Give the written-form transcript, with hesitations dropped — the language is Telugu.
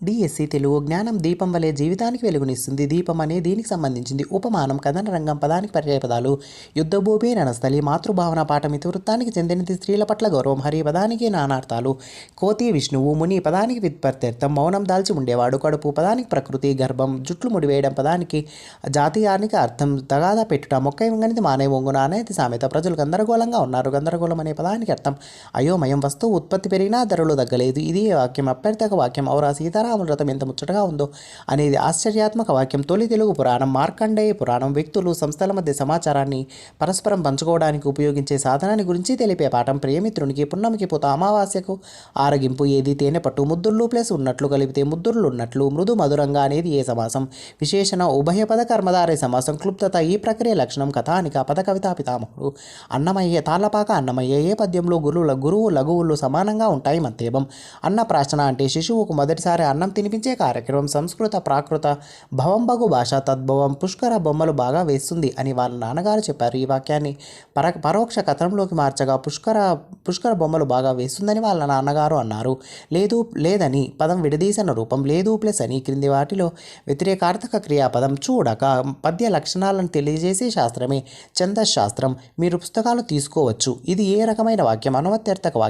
డిఎస్సి తెలుగు జ్ఞానం దీపం వలె జీవితానికి వెలుగునిస్తుంది. దీపం అనే దీనికి సంబంధించింది. ఉపమానం, కథన రంగం, పదానికి పర్యాయపదాలు. యుద్ధభూమి రణస్థలి, మాతృభావన పాఠం ఇతివృత్తానికి చెందినది. స్త్రీల పట్ల గౌరవం. హరి పదానికి నానార్థాలు. కోతి విష్ణువు. ముని పదానికి విత్పత్త్యర్థం. మౌనం దాల్చి ఉండేవాడు. కడుపు పదానికి ప్రకృతి. గర్భం జుట్లు ముడివేయడం పదానికి జాతీయానికి అర్థం. తగాదా పెట్టుట. మొక్క వంగనిది మానే వంగున అనేది సామెత. ప్రజలు గందరగోళంగా ఉన్నారు. గందరగోళం అనే పదానికి అర్థం అయోమయం. వస్తువు ఉత్పత్తి పెరిగినా ధరలు తగ్గలేదు. ఇది వాక్యం. అభ్యర్థక వాక్యం. ఔరా సీతారాముల వ్రతం ఎంత ముచ్చటగా ఉందో అనేది ఆశ్చర్యాత్మక వాక్యం. తొలి తెలుగు పురాణం. మార్కండేయ పురాణం. వ్యక్తులు, సంస్థల మధ్య సమాచారాన్ని పరస్పరం పంచుకోవడానికి ఉపయోగించే సాధనాన్ని గురించి తెలిపే పాఠం. ప్రియమిత్రునికి, పున్నమికి పూత, అమావాస్యకు ఆరగింపు. ఏది తేనె పట్టు. ముద్దుళ్ళు ప్లస్ ఉన్నట్లు కలిపితే ముద్దుళ్ళు ఉన్నట్లు. మృదు మధురంగా అనేది ఏ సమాసం. విశేషణ ఉభయపద కర్మధారయ సమాసం. క్లుప్తత ఈ ప్రక్రియ లక్షణం. కథానిక. పద కవితా పితామహుడు. అన్నమయ్య. తాళ్లపాక అన్నమయ్య. ఏ పద్యంలో గురువు లఘువులు సమానంగా ఉంటాయి. మత్తేబం. అన్నప్రాశన అంటే శిశువుకు మొదటిసారి అన్నం తినిపించే కార్యక్రమం. సంస్కృత ప్రాకృత భవంబగు భాష తద్భవం. పుష్కర బొమ్మలు బాగా వేస్తుంది అని వాళ్ళ నాన్నగారు చెప్పారు. ఈ వాక్యాన్ని పరోక్ష కథనంలోకి మార్చగా పుష్కర బొమ్మలు బాగా వేస్తుందని వాళ్ళ నాన్నగారు అన్నారు. లేదని పదం విడదీసిన రూపం. లేదు ప్లస్ అని. క్రింది వాటిలో వ్యతిరేకార్థక క్రియాపదం. చూడక. పద్య లక్షణాలను తెలియజేసే శాస్త్రమే ఛందశాస్త్రం. మీరు పుస్తకాలు తీసుకోవచ్చు. ఇది ఏ రకమైన వాక్యం? అనువర్త్యర్థక వాక్యం.